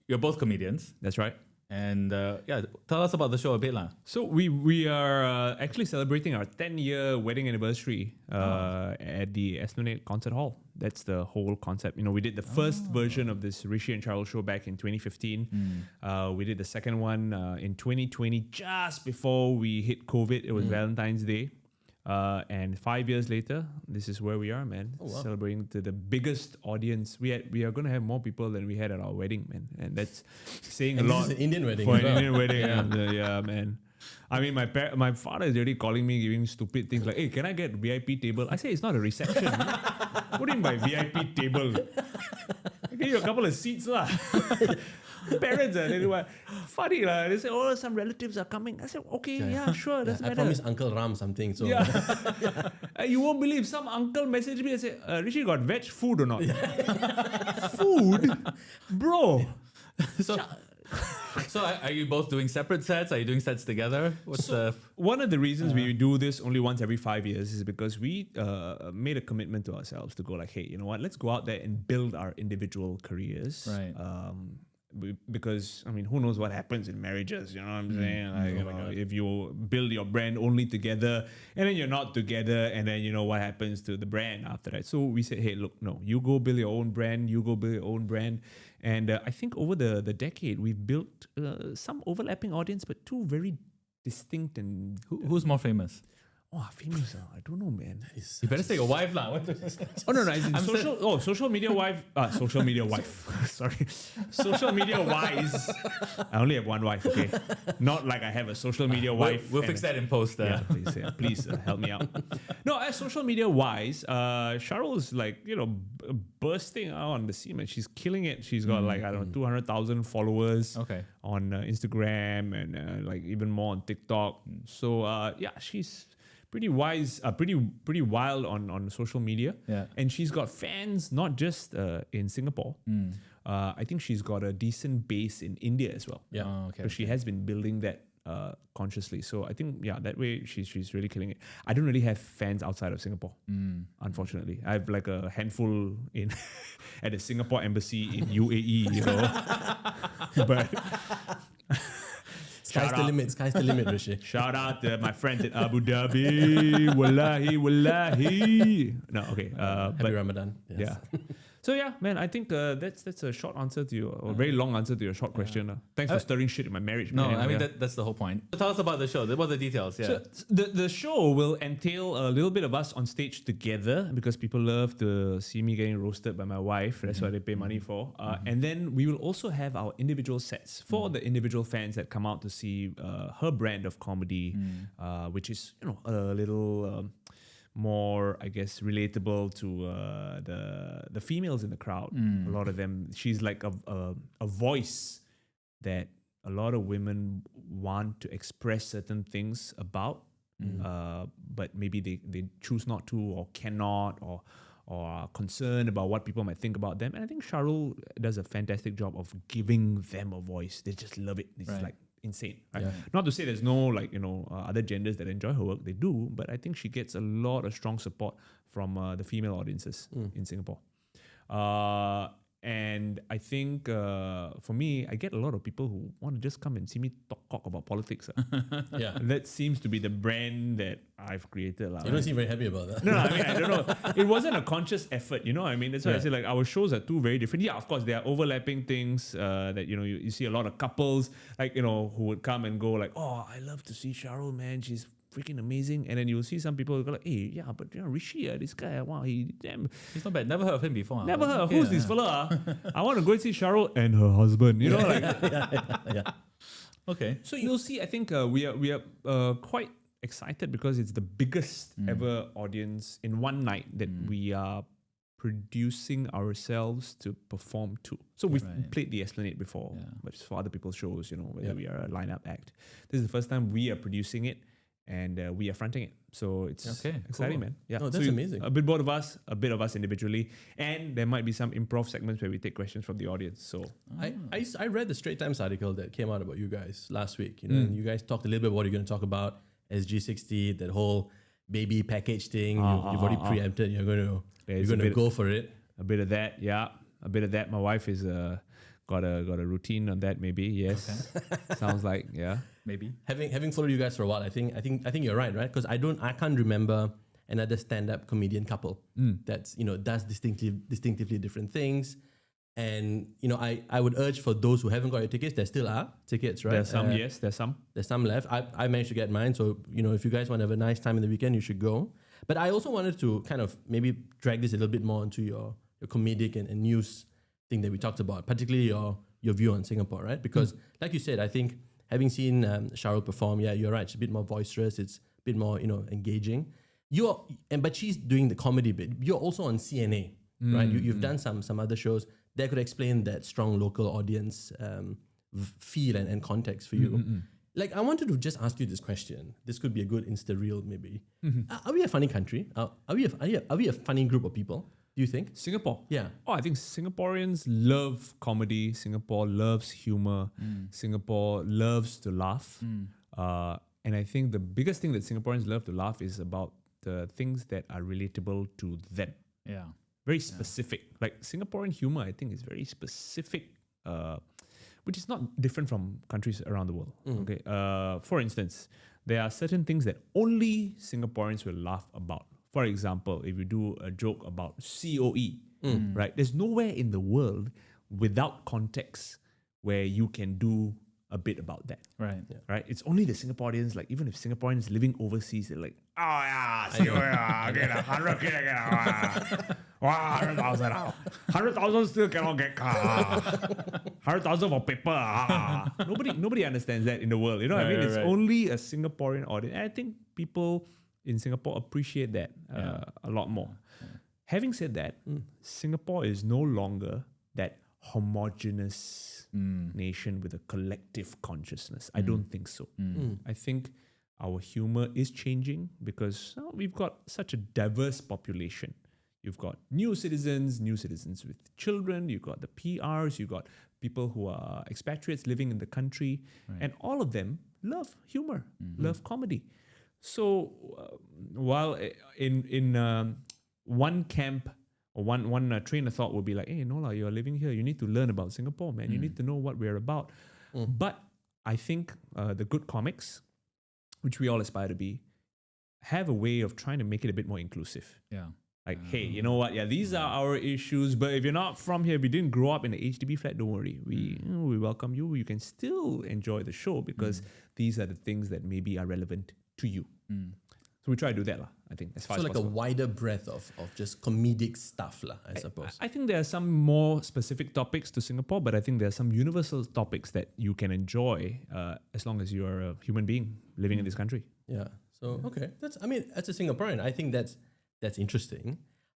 you're both comedians. That's right. And tell us about the show a bit. So we are actually celebrating our 10-year wedding anniversary at the Esplanade Concert Hall. That's the whole concept. You know, we did the first version of this Rishi and Charles show back in 2015. We did the second one in 2020, just before we hit COVID. It was Valentine's Day. And 5 years later, this is where we are, man. Oh, wow. Celebrating to the biggest audience. We are going to have more people than we had at our wedding, man. And that's saying And a this lot is an Indian wedding for as an well. Indian wedding. Yeah, man. I mean, my father is already calling me, giving stupid things like, "Hey, can I get VIP table?" I say it's not a reception. What do you mean by VIP table? I give you a couple of seats, lah. Parents they do funny lah. They say, "Oh, some relatives are coming." I said, "Okay, yeah, sure, doesn't I matter." promised Uncle Ram something. So Yeah. You won't believe some uncle messaged me and said, Rishi got veg food or not? Food? Bro. So are you both doing separate sets? Are you doing sets together? What's the... One of the reasons we do this only once every 5 years is because we made a commitment to ourselves to go like, hey, you know what? Let's go out there and build our individual careers. Right. Because I mean, who knows what happens in marriages? You know what I'm saying? Like, you know, if you build your brand only together, and then you're not together, and then you know what happens to the brand after that. So we said, hey, look, no, you go build your own brand. You go build your own brand. And I think over the decade, we've built some overlapping audience, but two very distinct and Who's more famous? famous. I don't know, man. You better say your wife lah. Oh no, as in social media wife. Social media wife. Sorry, social media wise. I only have one wife. Okay, not like I have a social media wife. We'll fix that in post. Yeah, please help me out. No, as social media wise, Cheryl is like bursting out on the scene. Man, she's killing it. She's got like 200,000 followers. Okay. On Instagram and like even more on TikTok. So she's pretty wise, pretty wild on social media. Yeah. And she's got fans not just in Singapore. I think she's got a decent base in India as well. Yeah. Oh, okay. So she has been building that consciously. So I think that way she's really killing it. I don't really have fans outside of Singapore, unfortunately. I have like a handful in at the Singapore embassy in UAE, But Sky's the limit. Sky's the limit, Rishi. shout out to my friends in Abu Dhabi. Wallahi. No, okay. Happy Ramadan. Yes. Yeah. So yeah, man, I think that's a short answer to your, or very long answer to your short question. Thanks for stirring shit in my marriage. No, man. I mean that's the whole point. So tell us about the show. What are the details? Yeah. So the show will entail a little bit of us on stage together because people love to see me getting roasted by my wife. That's what they pay money for. And then we will also have our individual sets for the individual fans that come out to see her brand of comedy, which is a little more, I guess, relatable to the females in the crowd. A lot of them, she's like a voice that a lot of women want to express certain things about, but maybe they choose not to or cannot or are concerned about what people might think about them. And I think Sharul does a fantastic job of giving them a voice. They just love it. It's like insane, right? Yeah. Not to say there's no other genders that enjoy her work. They do, but I think she gets a lot of strong support from the female audiences in Singapore. And I think for me, I get a lot of people who want to just come and see me talk about politics. Yeah. That seems to be the brand that I've created. You don't seem very happy about that. No, I mean, I don't know. It wasn't a conscious effort, you know what I mean? That's why I say, like, our shows are two very different. Yeah, of course, there are overlapping things that, you see a lot of couples, like, who would come and go like, oh, I love to see Sharul, man. She's freaking amazing. And then you'll see some people who go like, hey, yeah, but Rishi, this guy, wow, he's not bad. Never heard of him before. Never heard. Who's this fella? I want to go and see Sharul and her husband. You know, like. Yeah. Okay. So you'll see. I think we are quite excited because it's the biggest ever audience in one night that we are producing ourselves to perform to. So we've played the Esplanade before, but it's for other people's shows. Whether we are a lineup act. This is the first time we are producing it. And we are fronting it. So it's exciting, man. Yeah. Oh, that's amazing. A bit both of us, a bit of us individually. And there might be some improv segments where we take questions from the audience. So I read the Straits Times article that came out about you guys last week. And you guys talked a little bit about what you're going to talk about, SG60, that whole baby package thing. You've already preempted. You're going to go for it. A bit of that, yeah. A bit of that. My wife is got a routine on that, maybe. Yes. Okay. Sounds like, yeah. Maybe. Having followed you guys for a while, I think you're right? Because I can't remember another stand-up comedian couple that's does distinctively different things. And I would urge for those who haven't got your tickets, there still are tickets, right? There's some, yes, there's some left. I managed to get mine, so if you guys want to have a nice time in the weekend, you should go. But I also wanted to kind of maybe drag this a little bit more into your comedic and news thing that we talked about, particularly your view on Singapore, right? Because like you said, I think having seen Sharul perform, yeah, you're right. It's a bit more boisterous. It's a bit more, engaging. But she's doing the comedy bit. You're also on CNA, right? You've done some other shows that could explain that strong local audience feel and context for you. Like, I wanted to just ask you this question. This could be a good Insta reel, maybe. Are we a funny country? Are we a funny group of people? Do you think? Singapore? Yeah. Oh, I think Singaporeans love comedy. Singapore loves humor. Singapore loves to laugh. And I think the biggest thing that Singaporeans love to laugh is about the things that are relatable to them. Yeah. Very specific. Like Singaporean humor, I think, is very specific, which is not different from countries around the world. Okay. For instance, there are certain things that only Singaporeans will laugh about. For example, if you do a joke about COE, right? There's nowhere in the world without context where you can do a bit about that. Right. Yeah. Right? It's only the Singaporeans, like even if Singaporeans living overseas, they're like, oh yeah, COE, get 100 get wow, 100,000. 100,000 still cannot get car. 100,000 for paper. Nobody understands that in the world. You know what I mean? It's only a Singaporean audience. And I think people in Singapore appreciate that a lot more. Having said that, Singapore is no longer that homogenous nation with a collective consciousness. I don't think so. I think our humor is changing because we've got such a diverse population. You've got new citizens with children, you've got the PRs, you've got people who are expatriates living in the country, and all of them love humor, love comedy. So while in one camp or one train of thought would be like, hey, Nola, you're living here. You need to learn about Singapore, man. You need to know what we're about. But I think the good comics, which we all aspire to be, have a way of trying to make it a bit more inclusive. Yeah. Like, hey, you know what? Yeah, these are our issues. But if you're not from here, we didn't grow up in an HDB flat, don't worry. We welcome you. You can still enjoy the show because these are the things that maybe are relevant to you. So we try to do that, I think, as far as possible. So like a wider breadth of just comedic stuff, I suppose. I think there are some more specific topics to Singapore, but I think there are some universal topics that you can enjoy as long as you are a human being living in this country. Yeah. So, okay. That's a Singaporean. I think that's interesting.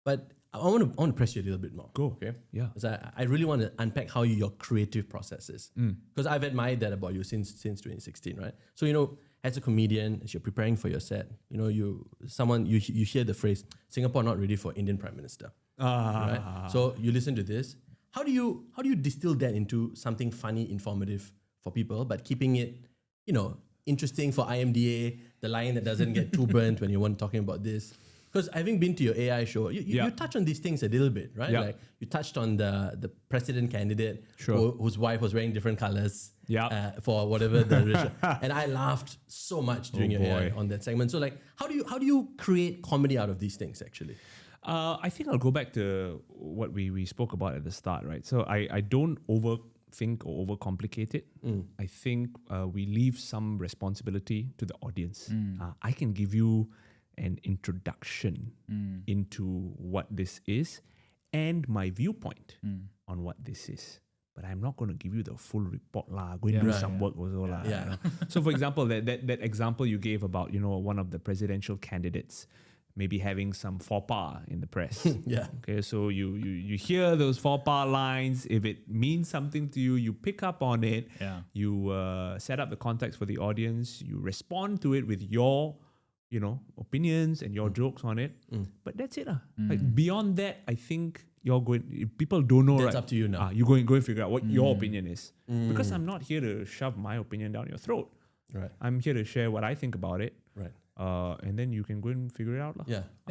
But I want to press you a little bit more. Go. Okay. Yeah. Because I really want to unpack how your creative process is. Because I've admired that about you since 2016, right? So, you know, as a comedian, as you're preparing for your set, you know, you hear the phrase, Singapore not ready for Indian Prime Minister. Right? So you listen to this. How do you distill that into something funny, informative for people, but keeping it, you know, interesting for IMDA, the line that doesn't get too burnt when you're talking about this? Because having been to your AI show, you touch on these things a little bit, right? Yeah. Like you touched on the president candidate whose wife was wearing different colors for whatever the and I laughed so much during your AI on that segment. So like, how do you create comedy out of these things actually? I think I'll go back to what we spoke about at the start, right? So I don't overthink or overcomplicate it. I think we leave some responsibility to the audience. I can give you an introduction into what this is and my viewpoint on what this is. But I'm not going to give you the full report lah. Go and do some work also lah. You know? So for example, that example you gave about, you know, one of the presidential candidates maybe having some faux pas in the press. Okay, so you hear those faux pas lines. If it means something to you, you pick up on it. You set up the context for the audience. You respond to it with your, you know, opinions and your jokes on it. But that's it. Like beyond that, I think you're going. If people don't know, That's right? up to you now. You go and figure out what your opinion is. Because I'm not here to shove my opinion down your throat. Right. I'm here to share what I think about it. Right. And then you can go and figure it out.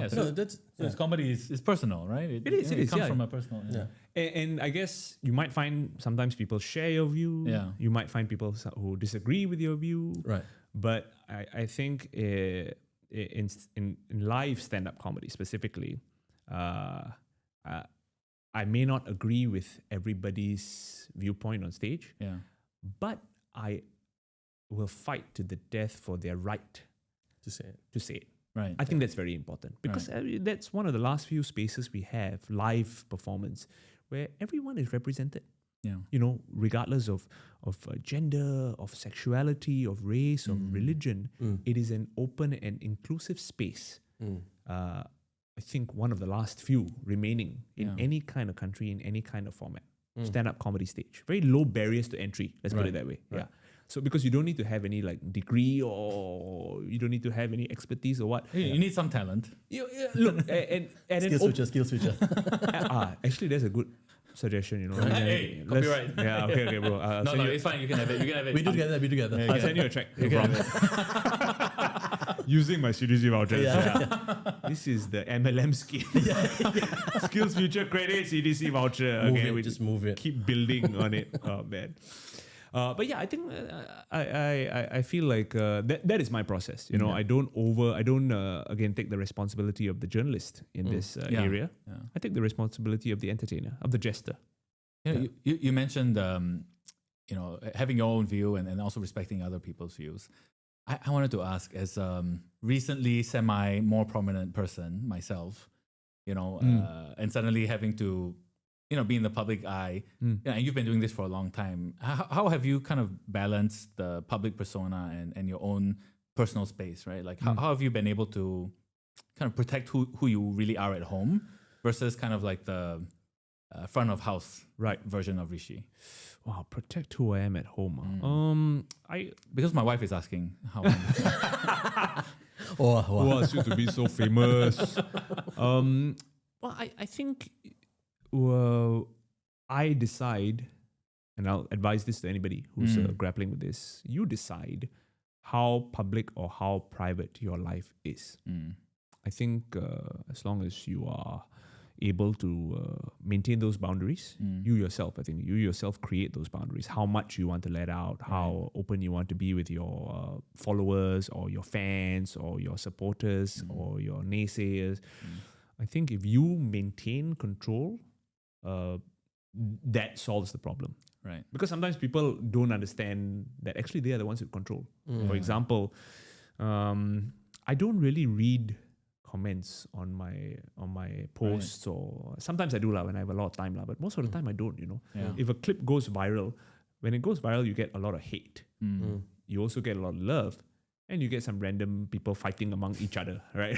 So it's comedy is personal, right? It is. It comes from a personal. And I guess you might find sometimes people share your view. You might find people who disagree with your view. Right. But I think in live stand-up comedy specifically, I may not agree with everybody's viewpoint on stage. But I will fight to the death for their right To say it. Right. I think that's very important because that's one of the last few spaces we have, live performance, where everyone is represented. You know, regardless of gender, of sexuality, of race, of religion, it is an open and inclusive space. I think one of the last few remaining in any kind of country, in any kind of format. Stand-up comedy stage. Very low barriers to entry, let's put it that way. So because you don't need to have any like degree or you don't need to have any expertise or what. You need some talent. Look, and Skill switcher. actually, there's a good suggestion, you know. Hey, copyright. Okay, bro. No, it's fine. You can have it. We do together. I'll send you a check. No problem. Using my CDC vouchers. This is the MLM scheme. Skills Future Credit CDC voucher. We just move it. Keep building on it. Oh man. But yeah, I think I feel like that is my process. You know, I don't again take the responsibility of the journalist in this area. I take the responsibility of the entertainer, of the jester. You mentioned you know, having your own view and also respecting other people's views. I wanted to ask, as recently semi more prominent person myself, you know, and suddenly having to, you know, be in the public eye, and you've been doing this for a long time. How have you kind of balanced the public persona and your own personal space, right? Like how have you been able to kind of protect who you really are at home versus kind of like the front of house version of Rishi? Wow, protect who I am at home. Because my wife is asking how. Who asked you to be so famous? Well, I think I decide, and I'll advise this to anybody who's grappling with this. You decide how public or how private your life is. I think as long as you are able to maintain those boundaries, you yourself create those boundaries. How much you want to let out, how open you want to be with your followers or your fans or your supporters or your naysayers. I think if you maintain control, that solves the problem. Right. Because sometimes people don't understand that actually they are the ones with control. For example, I don't really read comments on my posts, or sometimes I do when I have a lot of time, but most of the time I don't, you know. If a clip goes viral, when it goes viral, you get a lot of hate. You also get a lot of love. and you get some random people fighting among each other, right?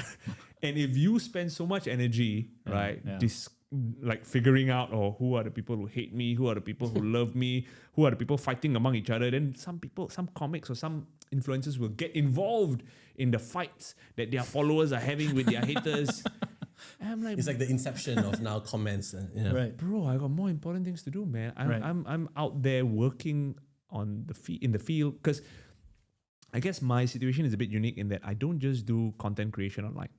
And if you spend so much energy, right, like figuring out, who are the people who hate me, who are the people who love me, who are the people fighting among each other, then some comics or some influencers will get involved in the fights that their followers are having with their haters. And I'm like, It's like the inception of now comments. Right. bro, I got more important things to do, man. I'm out there working on in the field, because I guess my situation is a bit unique in that I don't just do content creation online.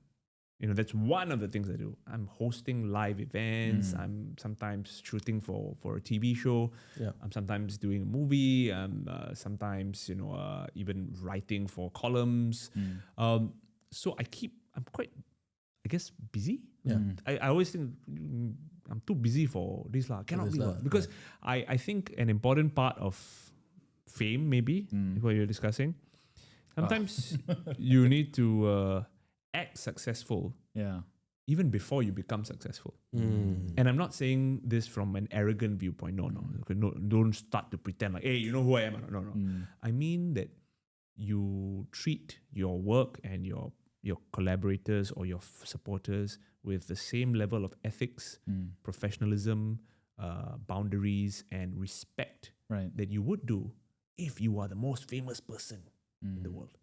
That's one of the things I do. I'm hosting live events. I'm sometimes shooting for a TV show. Yeah. I'm sometimes doing a movie. I'm sometimes, even writing for columns. So I'm quite, I guess, busy. Yeah. I always think I'm too busy for this. Cannot be. Because I think an important part of fame, maybe, what you're discussing, sometimes you need to act successful even before you become successful. And I'm not saying this from an arrogant viewpoint. No, don't start to pretend like, hey, you know who I am. No. I mean that you treat your work and your collaborators or your supporters with the same level of ethics, professionalism, boundaries, and respect that you would do if you are the most famous person in the world.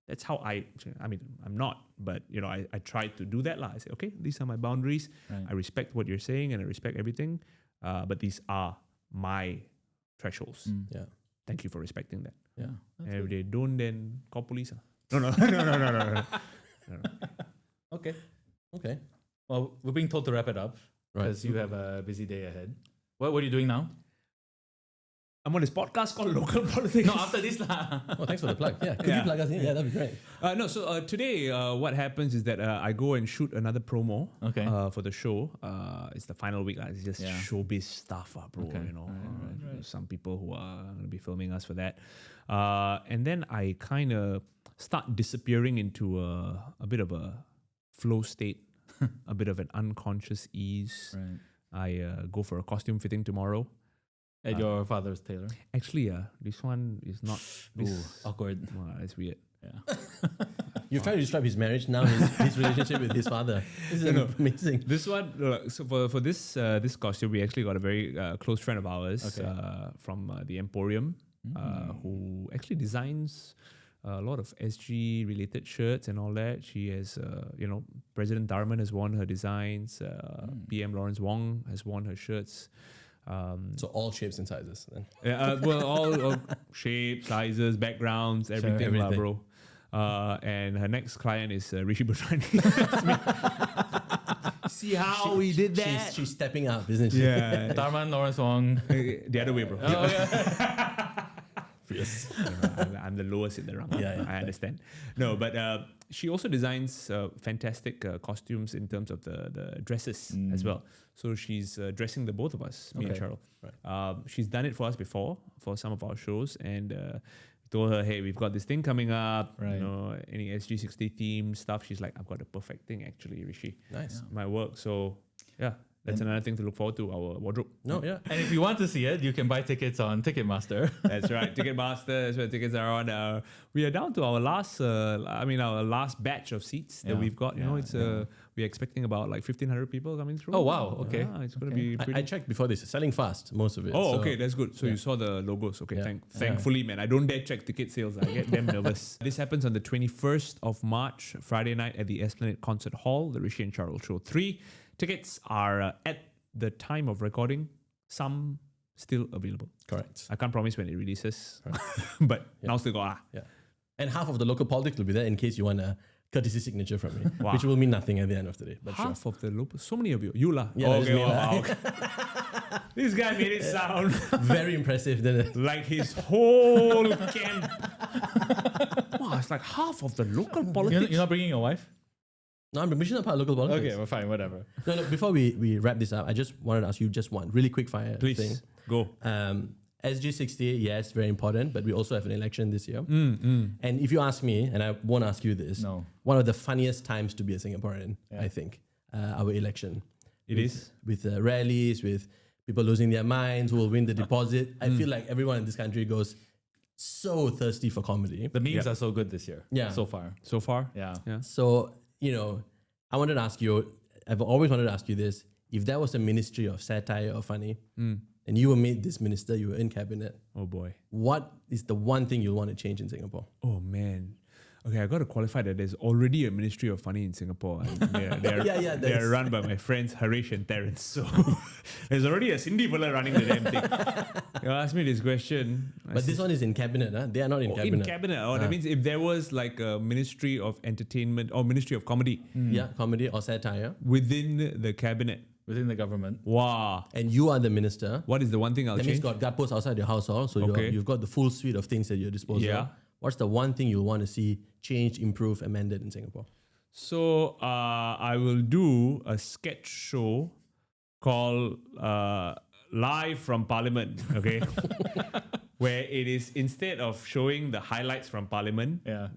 That's how I mean, I'm not, but I try to do that. I say, okay, these are my boundaries. I respect what you're saying and I respect everything. But these are my thresholds. Yeah. Thank you for respecting that. Yeah. And if they don't, then call police. No. Okay. Okay. Well, we're being told to wrap it up because you have a busy day ahead. What are you doing now? I'm on this podcast called Local Politics. No, after this lah. Oh, thanks for the plug. Yeah. Could you plug us in? Yeah, that'd be great. So today, what happens is that I go and shoot another promo for the show. It's the final week. It's just showbiz stuff, bro. Okay. Some people who are going to be filming us for that. And then I kind of start disappearing into a bit of a flow state, a bit of an unconscious ease. Right. I go for a costume fitting tomorrow. At your father's tailor? Actually, this one is not. Awkward. Wow, that's weird. Yeah. You're trying to describe his marriage now, his relationship with his father. This is amazing. This one, so for this costume, we actually got a very close friend of ours from the Emporium, who actually designs a lot of SG related shirts and all that. She has, President Darman has worn her designs. PM Lawrence Wong has worn her shirts. So all shapes and sizes then. All shapes, sizes, backgrounds, everything, bro. And her next client is Rishi Budhrani. See how we did that? She's stepping up, isn't she? Yeah. Darman, Lawrence Wong. The other way, bro. Oh, yeah. Yes. I'm the lowest in the rung. Yeah, I understand. No, but she also designs fantastic costumes in terms of the dresses as well. So she's dressing the both of us, me and Cheryl. Right. She's done it for us before for some of our shows, and told her, hey, we've got this thing coming up. Right. Any SG60 theme stuff. She's like, I've got the perfect thing actually, Rishi. Nice. My work. So yeah. That's another thing to look forward to, our wardrobe. No, yeah. And if you want to see it, you can buy tickets on Ticketmaster. That's right. Ticketmaster, that's where tickets are on. We are down to our last, our last batch of seats that we've got. We're expecting about like 1,500 people coming through. Oh, wow. Okay. Yeah, it's going to be pretty. I checked before this. Selling fast, most of it. Oh, okay. That's good. So you saw the logos. Okay. Thankfully, man. I don't dare check ticket sales. I get them nervous. This happens on the 21st of March, Friday night at the Esplanade Concert Hall, the Rishi and Charles Show 3. Tickets are at the time of recording, some still available. Correct. I can't promise when it releases, but now still got. Yeah. And half of the local politics will be there in case you want a courtesy signature from me, Wow. which will mean nothing at the end of the day. But Half of the local, so many of you. You lah. Yeah, okay, that's me wow, lah. okay. This guy made it sound very impressive. like his whole camp. Wow, it's like half of the local politics. You're not bringing your wife? No, I'm not part of local politics. Okay, well, fine, whatever. No, before we wrap this up, I just wanted to ask you just one really quick fire Please, thing. go. SG60, yes, very important, but we also have an election this year. And if you ask me, and I won't ask you this, one of the funniest times to be a Singaporean, I think, our election. It is. With rallies, with people losing their minds, who will win the deposit. I feel like everyone in this country goes, so thirsty for comedy. The memes are so good this year. Yeah. So far. So far? Yeah. So, I wanted to ask you, I've always wanted to ask you this. If there was a ministry of satire or funny, and you were made this minister, you were in cabinet, Oh boy. what is the one thing you'll want to change in Singapore? Oh man. Okay, I got to qualify that there's already a Ministry of Funny in Singapore. And they're run by my friends Harish and Terence. So there's already a Cindy fella running the damn thing. You ask me this question. But this one is in cabinet, huh? They are not in cabinet. In cabinet. Oh, that means if there was like a Ministry of Entertainment or Ministry of Comedy Yeah, comedy or satire. within the cabinet. Within the government. Wow. And you are the minister. What is the one thing I'll That means change? got guard-posts outside your house, so Okay. you've got the full suite of things at your disposal. Yeah. What's the one thing you'll want to see changed, improved, amended in Singapore? So I will do a sketch show called Live from Parliament, okay? Where it is, instead of showing the highlights from Parliament, Yeah.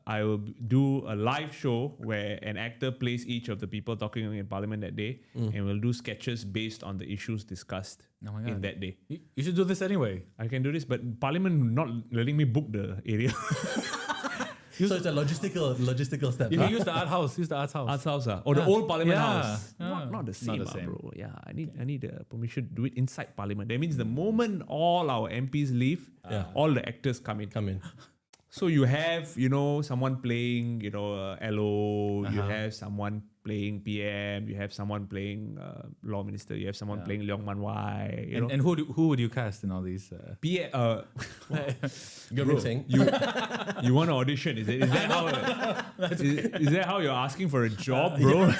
I will do a live show where an actor plays each of the people talking in Parliament that day, and we'll do sketches based on the issues discussed Oh my in God. that day. You should do this anyway. I can do this, but Parliament not letting me book the area. So it's a logistical step. You huh? can use the art house. Use the arts house. Arts House, or the old Parliament Yeah. House. Yeah. Not the same, Not the same. bro. Yeah, I need permission to do it inside Parliament. That means the moment all our MPs leave, all the actors come in. Come in. So you have, someone playing, LO, you have someone playing PM, you have someone playing Law Minister, you have someone playing Leong Man Wai, you know. And who would you cast in all these? PM, Good saying. you want to audition? Is that how? Is that how you're asking for a job, bro?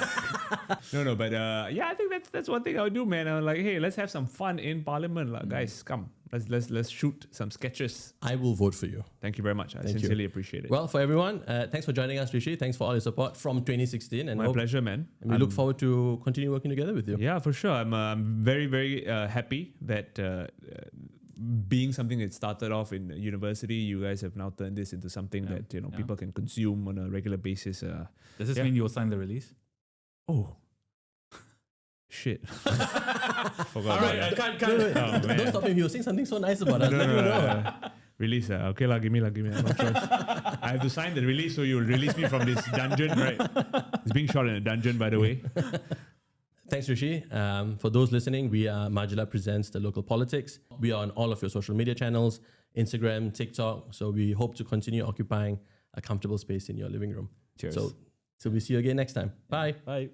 No, but I think that's one thing I would do, man. I'm like, hey, let's have some fun in Parliament, guys. Come, let's shoot some sketches. I will vote for you. Thank you very much. I Thank you. sincerely appreciate it. Well, for everyone, thanks for joining us, Rishi. Thanks for all your support from 2016. And My pleasure, man. And we look forward to continue working together with you. Yeah, for sure. I'm very, very happy that being something that started off in university, you guys have now turned this into something that people can consume on a regular basis. Does this mean you'll sign the release? Oh, shit! Forgot. All right, I can't. Oh, man. Don't stop him. He was saying something so nice about us. Let me know. Release. Okay, give me. I have no choice. I have to sign the release, so you'll release me from this dungeon, right? It's being shot in a dungeon, by the way. Thanks, Rishi. For those listening, we are Majula Presents The Local Politics. We are on all of your social media channels, Instagram, TikTok. So we hope to continue occupying a comfortable space in your living room. Cheers. So we see you again next time. Bye. Bye.